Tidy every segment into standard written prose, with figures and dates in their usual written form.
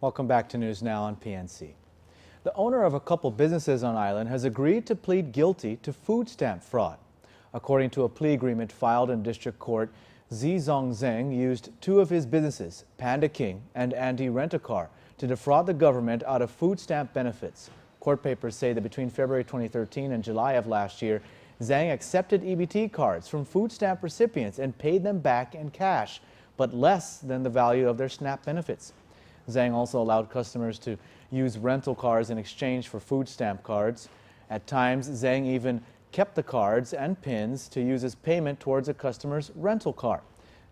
Welcome back to News Now on PNC. The owner of a couple businesses on island has agreed to plead guilty to food stamp fraud. According to a plea agreement filed in district court, Zong Zeng used two of his businesses, Panda King and Andy Rent-A-Car, to defraud the government out of food stamp benefits. Court papers say that between February 2013 and July of last year, Zhang accepted EBT cards from food stamp recipients and paid them back in cash, but less than the value of their SNAP benefits. Zhang also allowed customers to use rental cars in exchange for food stamp cards. At times, Zhang even kept the cards and pins to use as payment towards a customer's rental car.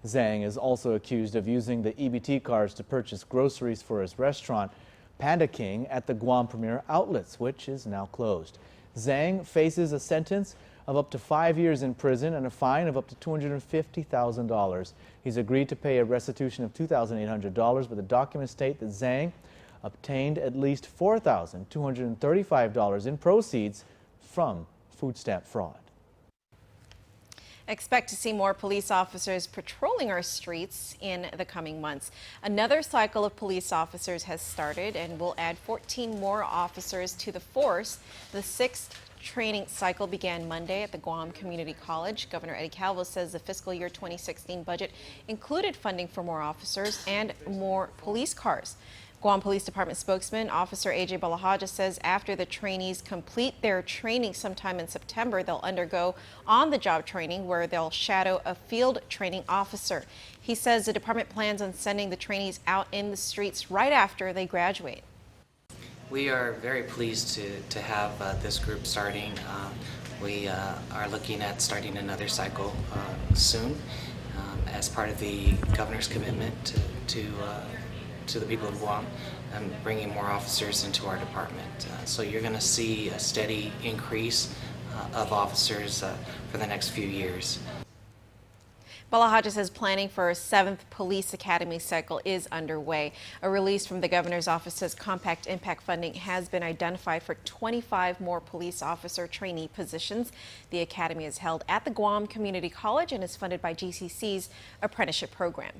Zhang is also accused of using the EBT cards to purchase groceries for his restaurant, Panda King, at the Guam Premier Outlets, which is now closed. Zhang faces a sentence of up to 5 years in prison and a fine of up to $250,000. He's agreed to pay a restitution of $2,800, but the documents state that Zhang obtained at least $4,235 in proceeds from food stamp fraud. Expect to see more police officers patrolling our streets in the coming months. Another cycle of police officers has started and will add 14 more officers to the force. The sixth training cycle began Monday at the Guam Community College. Governor Eddie Calvo says the fiscal year 2016 budget included funding for more officers and more police cars. Guam Police Department spokesman Officer A.J. Balahaja says after the trainees complete their training sometime in September, they'll undergo on-the-job training where they'll shadow a field training officer. He says the department plans on sending the trainees out in the streets right after they graduate. We are very pleased to have this group starting. We are looking at starting another cycle soon as part of the governor's commitment to the people of Guam and bringing more officers into our department. So you're going to see a steady increase of officers for the next few years. Balahaja says planning for a 7th police academy cycle is underway. A release from the governor's office says compact impact funding has been identified for 25 more police officer trainee positions. The academy is held at the Guam Community College and is funded by GCC's apprenticeship program.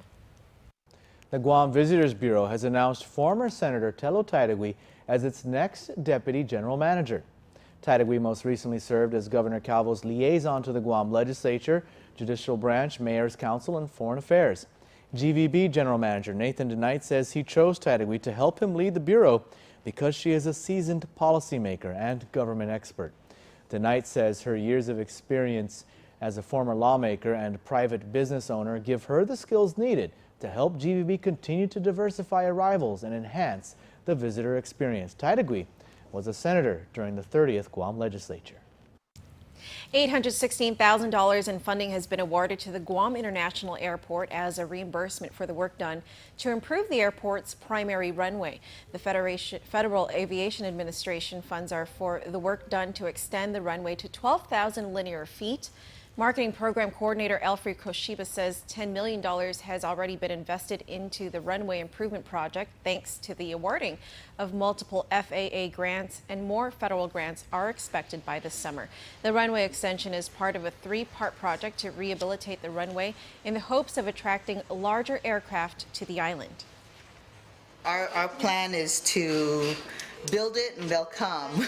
The Guam Visitors Bureau has announced former Senator Tello Taitagui as its next Deputy General Manager. Taitagui most recently served as Governor Calvo's liaison to the Guam Legislature, Judicial Branch, Mayor's Council, and Foreign Affairs. GVB General Manager Nathan DeKnight says he chose Taitagui to help him lead the Bureau because she is a seasoned policymaker and government expert. DeKnight says her years of experience as a former lawmaker and private business owner give her the skills needed to help GVB continue to diversify arrivals and enhance the visitor experience. Taitagui was a senator during the 30th Guam Legislature. $816,000 in funding has been awarded to the Guam International Airport as a reimbursement for the work done to improve the airport's primary runway. The Federal Aviation Administration funds are for the work done to extend the runway to 12,000 linear feet. Marketing Program Coordinator Elfrey Koshiba says $10 million has already been invested into the runway improvement project thanks to the awarding of multiple FAA grants, and more federal grants are expected by this summer. The runway extension is part of a 3-part project to rehabilitate the runway in the hopes of attracting larger aircraft to the island. Our plan is to build it and they'll come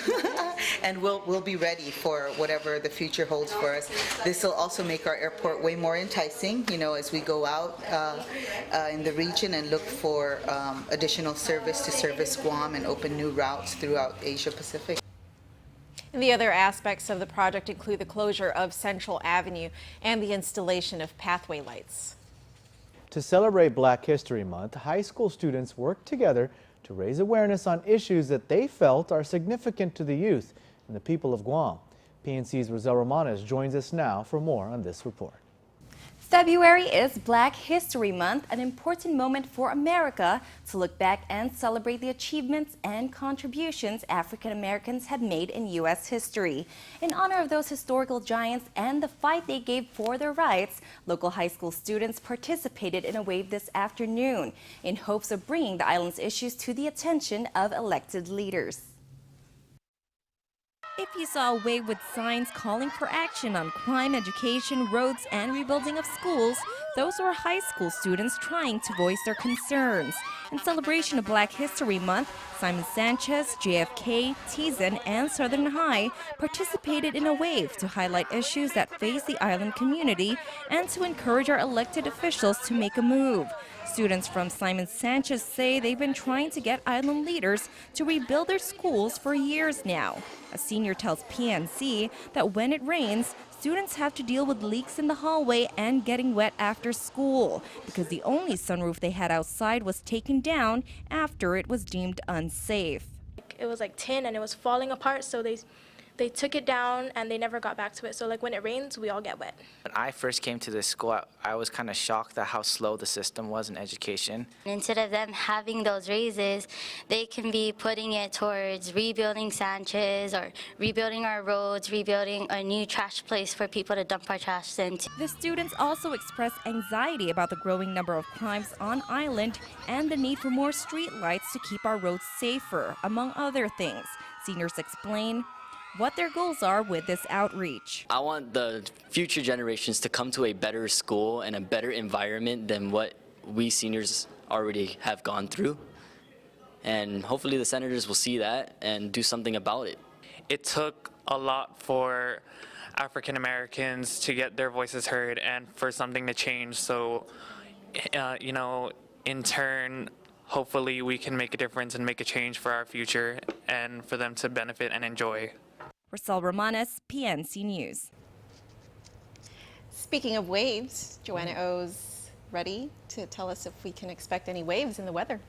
and we'll be ready for whatever the future holds for us. This will also make our airport way more enticing, you know, as we go out in the region and look for additional service to service Guam and open new routes throughout Asia Pacific. And the other aspects of the project include the closure of Central Avenue and the installation of pathway lights. To celebrate Black History Month, high school students worked together to raise awareness on issues that they felt are significant to the youth and the people of Guam. PNC's Rosel Romanes joins us now for more on this report. February is Black History Month, an important moment for America to look back and celebrate the achievements and contributions African Americans have made in U.S. history. In honor of those historical giants and the fight they gave for their rights, local high school students participated in a wave this afternoon in hopes of bringing the island's issues to the attention of elected leaders. A you saw a wave with signs calling for action on crime, education, roads, and rebuilding of schools, those were high school students trying to voice their concerns. In celebration of Black History Month, Simon Sanchez, JFK, Teason, and Southern High participated in a wave to highlight issues that face the island community and to encourage our elected officials to make a move. Students from Simon Sanchez say they've been trying to get island leaders to rebuild their schools for years now. A senior tells PNC that when it rains, students have to deal with leaks in the hallway and getting wet after school because the only sunroof they had outside was taken down after it was deemed unsafe. It was like tin and it was falling apart, so they took it down and they never got back to it. So like when it rains, we all get wet. When I first came to this school, I was kind of shocked at how slow the system was in education. Instead of them having those raises, they can be putting it towards rebuilding Sanchez or rebuilding our roads, rebuilding a new trash place for people to dump our trash into. The students also expressed anxiety about the growing number of crimes on island and the need for more street lights to keep our roads safer, among other things. Seniors explain what their goals are with this outreach. I want the future generations to come to a better school and a better environment than what we seniors already have gone through. And hopefully the senators will see that and do something about it. It took a lot for African Americans to get their voices heard and for something to change. So, in turn, hopefully we can make a difference and make a change for our future and for them to benefit and enjoy. Rosal Romanes, PNC News. Speaking of waves, Joanna O's ready to tell us if we can expect any waves in the weather.